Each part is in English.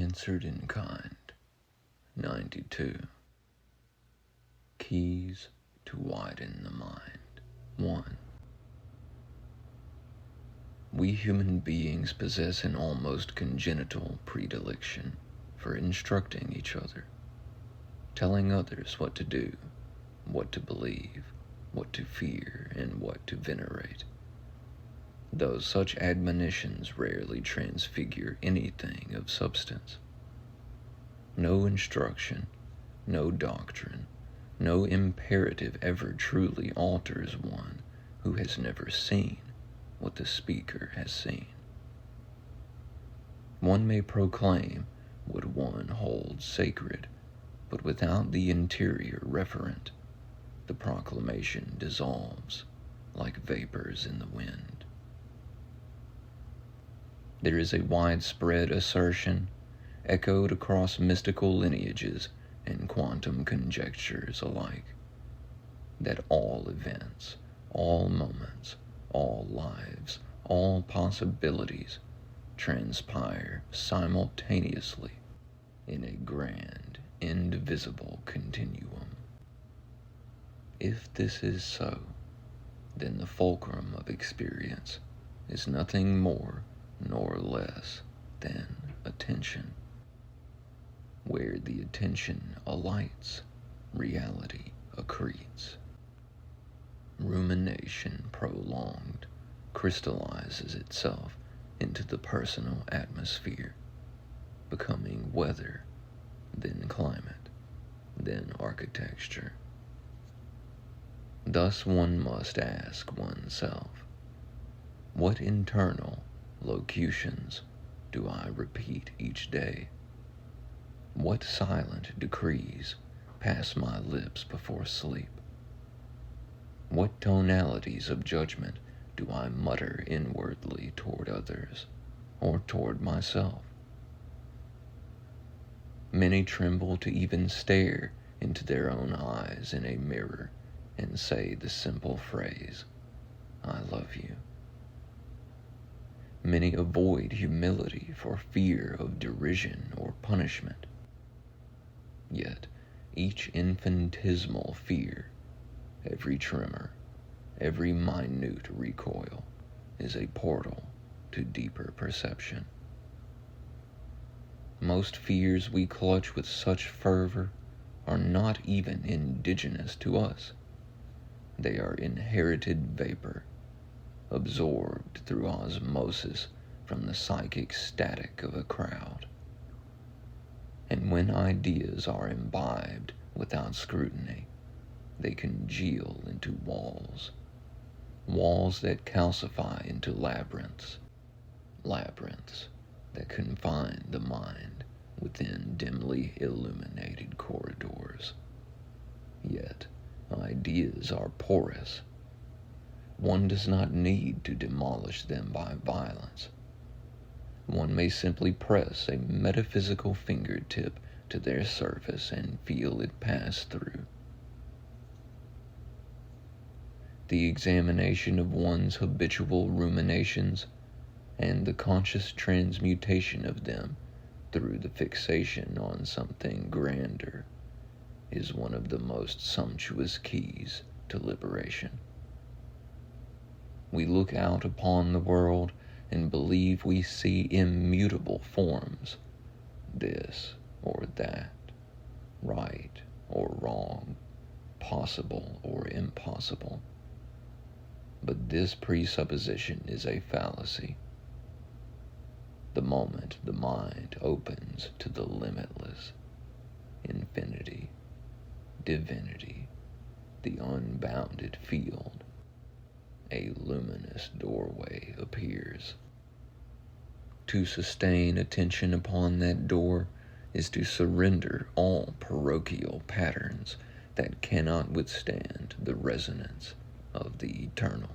Answered in kind. 92. Keys to widen the mind. 1. We human beings possess an almost congenital predilection for instructing each other, telling others what to do, what to believe, what to fear, and what to venerate. Though such admonitions rarely transfigure anything of substance. No instruction, no doctrine, no imperative ever truly alters one who has never seen what the speaker has seen. One may proclaim what one holds sacred, but without the interior referent, the proclamation dissolves like vapors in the wind. There is a widespread assertion, echoed across mystical lineages and quantum conjectures alike, that all events, all moments, all lives, all possibilities transpire simultaneously in a grand, indivisible continuum. If this is so, then the fulcrum of experience is nothing more nor less than attention. Where the attention alights, reality accretes. Rumination prolonged crystallizes itself into the personal atmosphere, becoming weather, then climate, then architecture. Thus one must ask oneself, what internal locutions do I repeat each day? What silent decrees pass my lips before sleep? What tonalities of judgment do I mutter inwardly toward others or toward myself? Many tremble to even stare into their own eyes in a mirror and say the simple phrase, I love you. Many avoid humility for fear of derision or punishment. Yet each infinitesimal fear, every tremor, every minute recoil, is a portal to deeper perception. Most fears we clutch with such fervor are not even indigenous to us. They are inherited vapor, absorbed through osmosis from the psychic static of a crowd. And when ideas are imbibed without scrutiny, they congeal into walls that calcify into labyrinths that confine the mind within dimly illuminated corridors. Yet, ideas are porous. One does not need to demolish them by violence. One may simply press a metaphysical fingertip to their surface and feel it pass through. The examination of one's habitual ruminations and the conscious transmutation of them through the fixation on something grander is one of the most sumptuous keys to liberation. We look out upon the world and believe we see immutable forms, this or that, right or wrong, possible or impossible. But this presupposition is a fallacy. The moment the mind opens to the limitless, infinity, divinity, the unbounded field, a luminous doorway appears. To sustain attention upon that door is to surrender all parochial patterns that cannot withstand the resonance of the eternal.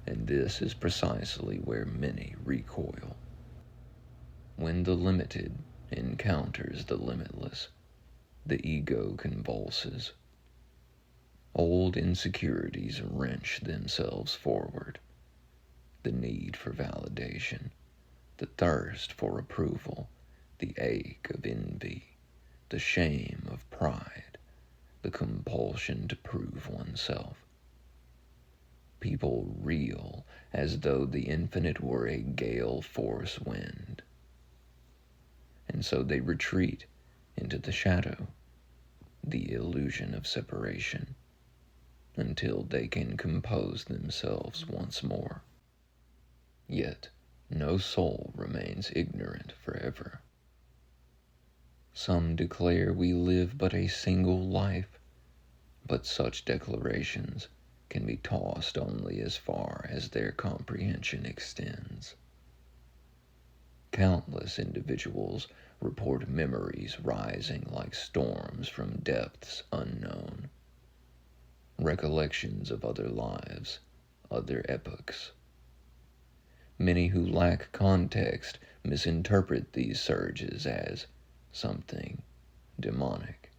And this is precisely where many recoil. When the limited encounters the limitless, the ego convulses. Old insecurities wrench themselves forward. The need for validation, the thirst for approval, the ache of envy, the shame of pride, the compulsion to prove oneself. People reel as though the infinite were a gale force wind. And so they retreat into the shadow, the illusion of separation, until they can compose themselves once more. Yet no soul remains ignorant forever. Some declare we live but a single life, but such declarations can be tossed only as far as their comprehension extends. Countless individuals report memories rising like storms from depths unknown, recollections of other lives, other epochs. Many who lack context misinterpret these surges as something demonic,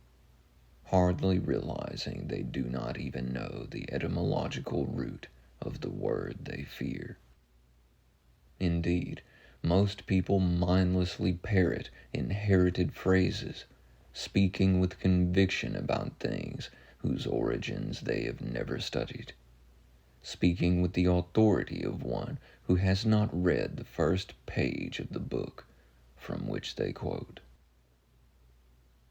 hardly realizing they do not even know the etymological root of the word they fear. Indeed, most people mindlessly parrot inherited phrases, speaking with conviction about things whose origins they have never studied, speaking with the authority of one who has not read the first page of the book from which they quote.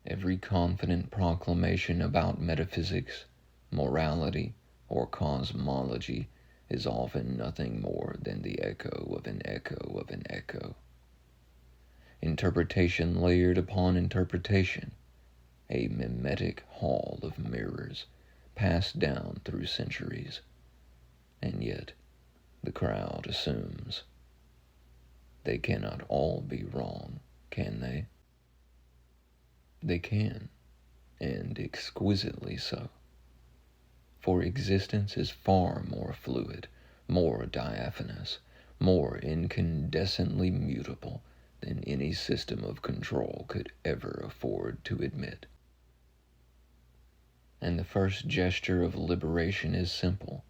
Every confident proclamation about metaphysics, morality, or cosmology is often nothing more than the echo of an echo of an echo. Interpretation layered upon interpretation, a mimetic hall of mirrors passed down through centuries. And yet, the crowd assumes. They cannot all be wrong, can they? They can, and exquisitely so. For existence is far more fluid, more diaphanous, more incandescently mutable than any system of control could ever afford to admit. And the first gesture of liberation is simple.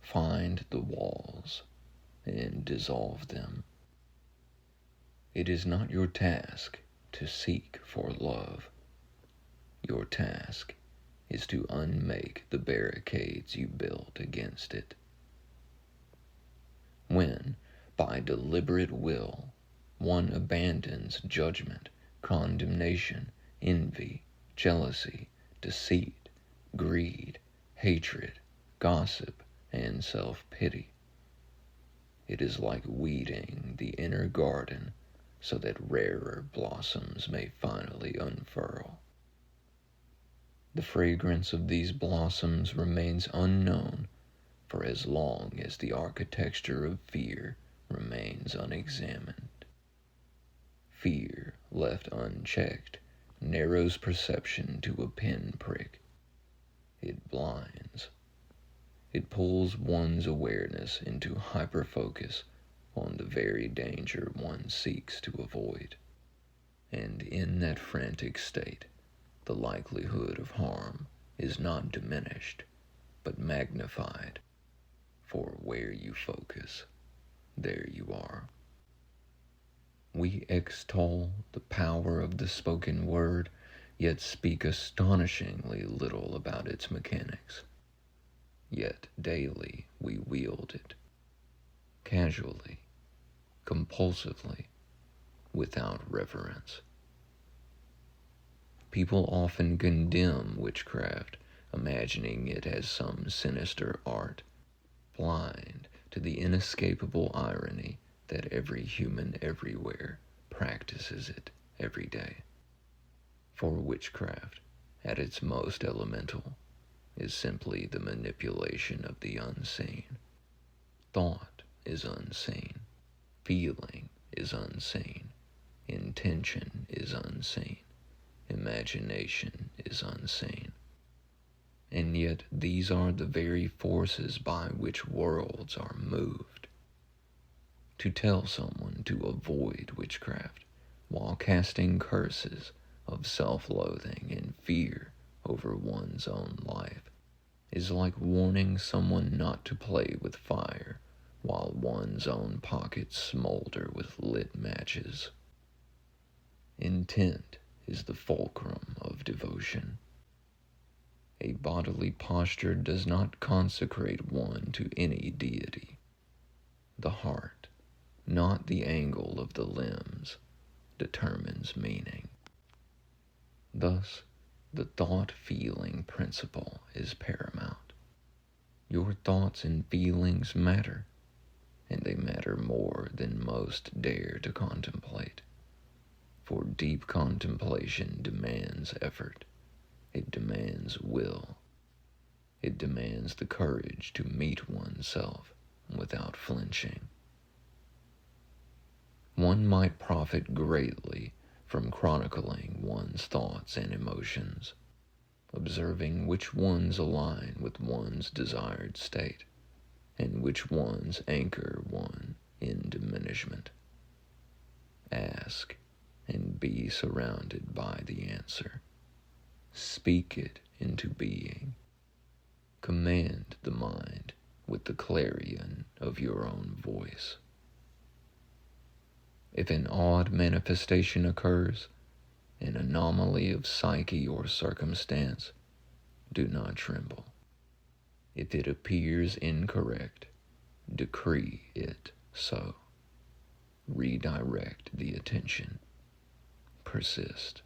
Find the walls and dissolve them. It is not your task to seek for love. Your task is to unmake the barricades you built against it. When, by deliberate will, one abandons judgment, condemnation, envy, jealousy, deceit, greed, hatred, gossip, and self-pity, it is like weeding the inner garden so that rarer blossoms may finally unfurl. The fragrance of these blossoms remains unknown for as long as the architecture of fear remains unexamined. Fear, left unchecked, narrows perception to a pinprick. It blinds. It pulls one's awareness into hyperfocus on the very danger one seeks to avoid. And in that frantic state, the likelihood of harm is not diminished, but magnified. For where you focus, there you are. We extol the power of the spoken word, yet speak astonishingly little about its mechanics. Yet daily we wield it, casually, compulsively, without reverence. People often condemn witchcraft, imagining it as some sinister art, blind to the inescapable irony that every human everywhere practices it every day. For witchcraft, at its most elemental, is simply the manipulation of the unseen. Thought is unseen. Feeling is unseen. Intention is unseen. Imagination is unseen. And yet these are the very forces by which worlds are moved. To tell someone to avoid witchcraft while casting curses of self-loathing and fear over one's own life is like warning someone not to play with fire while one's own pockets smolder with lit matches. Intent is the fulcrum of devotion. A bodily posture does not consecrate one to any deity. The heart, not the angle of the limbs, determines meaning. Thus, the thought-feeling principle is paramount. Your thoughts and feelings matter, and they matter more than most dare to contemplate. For deep contemplation demands effort. It demands will. It demands the courage to meet oneself without flinching. One might profit greatly from chronicling one's thoughts and emotions, observing which ones align with one's desired state, and which ones anchor one in diminishment. Ask, and be surrounded by the answer. Speak it into being. Command the mind with the clarion of your own voice. If an odd manifestation occurs, an anomaly of psyche or circumstance, do not tremble. If it appears incorrect, decree it so. Redirect the attention. Persist.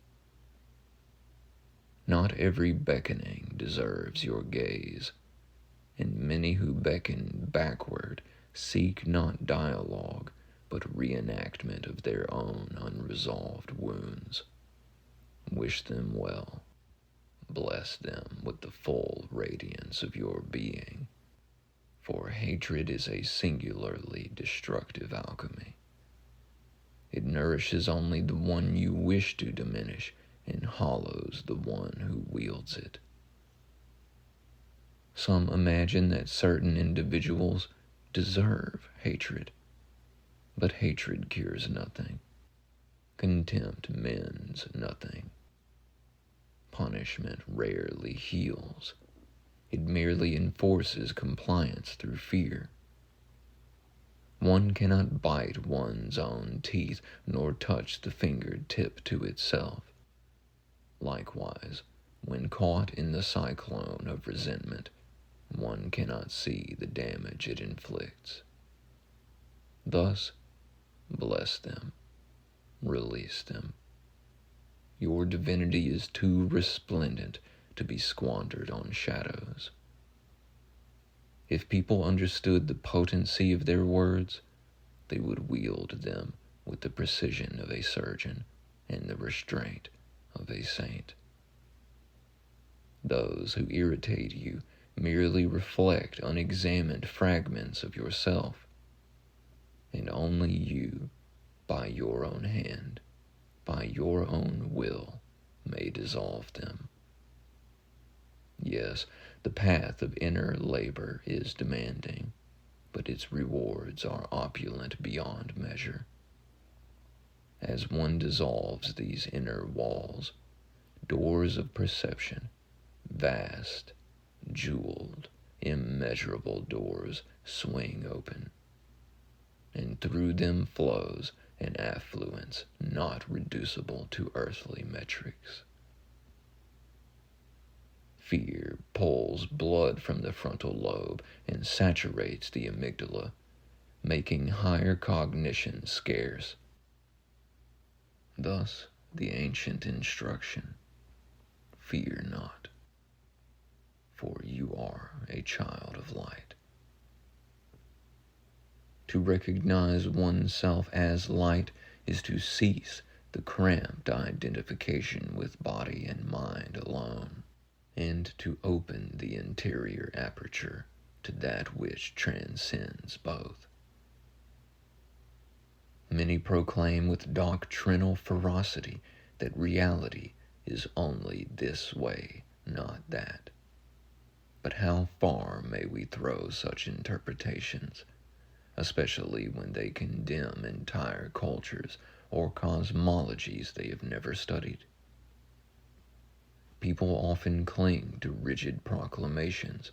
Not every beckoning deserves your gaze, and many who beckon backward seek not dialogue, but reenactment of their own unresolved wounds. Wish them well. Bless them with the full radiance of your being, for hatred is a singularly destructive alchemy. It nourishes only the one you wish to diminish, and hollows the one who wields it. Some imagine that certain individuals deserve hatred, but hatred cures nothing. Contempt mends nothing. Punishment rarely heals. It merely enforces compliance through fear. One cannot bite one's own teeth, nor touch the finger tip to itself. Likewise, when caught in the cyclone of resentment, one cannot see the damage it inflicts. Thus, bless them, release them. Your divinity is too resplendent to be squandered on shadows. If people understood the potency of their words, they would wield them with the precision of a surgeon and the restraint of a saint. Those who irritate you merely reflect unexamined fragments of yourself, and only you, by your own hand, by your own will, may dissolve them. Yes, the path of inner labor is demanding, but its rewards are opulent beyond measure. As one dissolves these inner walls, doors of perception, vast, jeweled, immeasurable doors swing open, and through them flows an affluence not reducible to earthly metrics. Fear pulls blood from the frontal lobe and saturates the amygdala, making higher cognition scarce. Thus, the ancient instruction, fear not, for you are a child of light. To recognize oneself as light is to cease the cramped identification with body and mind alone, and to open the interior aperture to that which transcends both. Many proclaim with doctrinal ferocity that reality is only this way, not that. But how far may we throw such interpretations, especially when they condemn entire cultures or cosmologies they have never studied? People often cling to rigid proclamations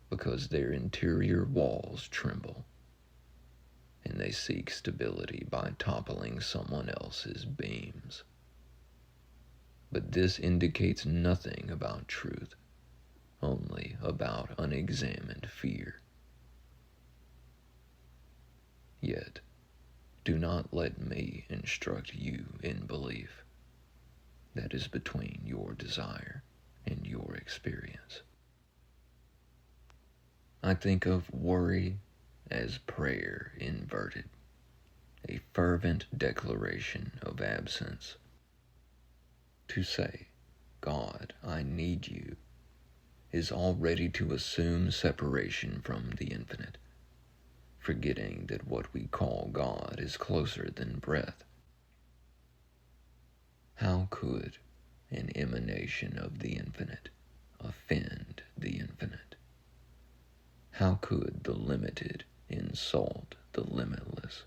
because their interior walls tremble. and they seek stability by toppling someone else's beams. But this indicates nothing about truth, only about unexamined fear. Yet, do not let me instruct you in belief. That is between your desire and your experience. I think of worry as prayer inverted, a fervent declaration of absence. To say, God, I need you, is already to assume separation from the infinite, forgetting that what we call God is closer than breath. How could an emanation of the infinite offend the infinite? How could the limited insult the limitless?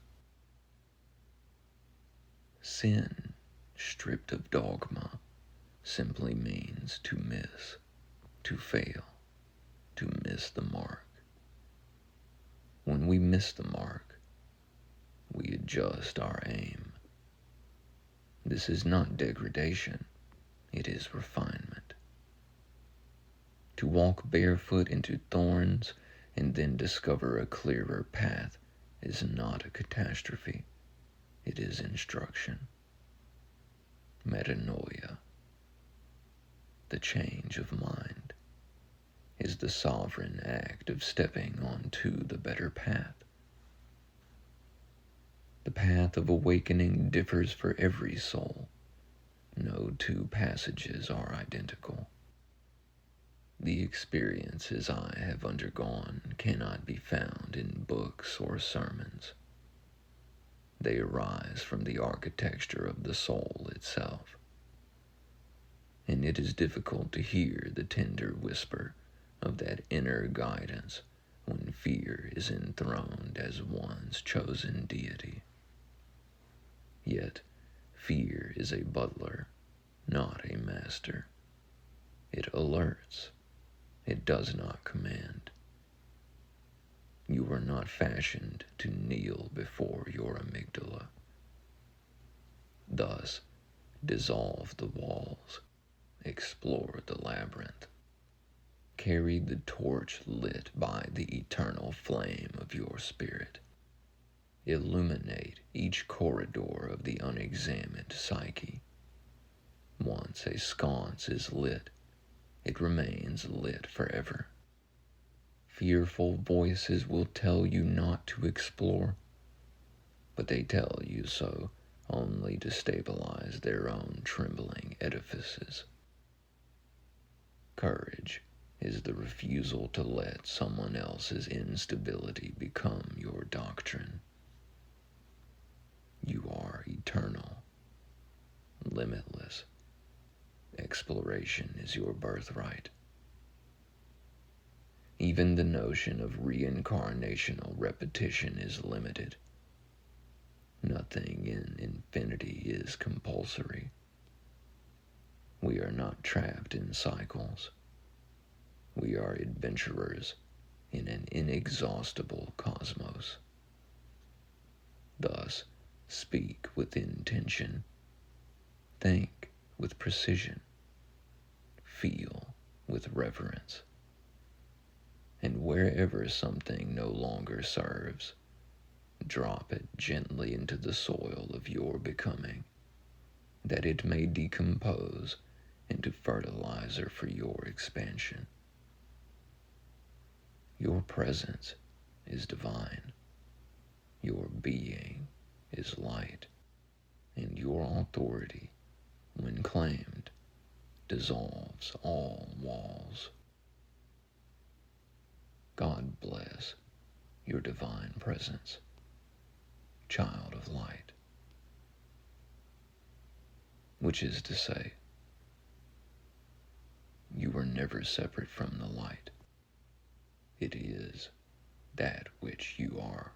Sin, stripped of dogma, simply means to miss, to fail, to miss the mark. When we miss the mark, we adjust our aim. This is not degradation, it is refinement. To walk barefoot into thorns and then discover a clearer path is not a catastrophe, it is instruction. Metanoia, the change of mind, is the sovereign act of stepping onto the better path. The path of awakening differs for every soul. No two passages are identical. The experiences I have undergone cannot be found in books or sermons. They arise from the architecture of the soul itself. And it is difficult to hear the tender whisper of that inner guidance when fear is enthroned as one's chosen deity. Yet, fear is a butler, not a master. It alerts. It does not command. You are not fashioned to kneel before your amygdala. Thus, dissolve the walls, explore the labyrinth. Carry the torch lit by the eternal flame of your spirit. Illuminate each corridor of the unexamined psyche. Once a sconce is lit, it remains lit forever. Fearful voices will tell you not to explore, but they tell you so only to stabilize their own trembling edifices. Courage is the refusal to let someone else's instability become your doctrine. You are eternal, limitless. Exploration is your birthright. Even the notion of reincarnational repetition is limited. Nothing in infinity is compulsory. We are not trapped in cycles. We are adventurers in an inexhaustible cosmos. Thus, speak with intention, think with precision, feel with reverence. And wherever something no longer serves, drop it gently into the soil of your becoming, that it may decompose into fertilizer for your expansion. Your presence is divine. Your being is light, and your authority, when claimed, dissolves all walls. God bless your divine presence, child of light. Which is to say, you are never separate from the light. It is that which you are.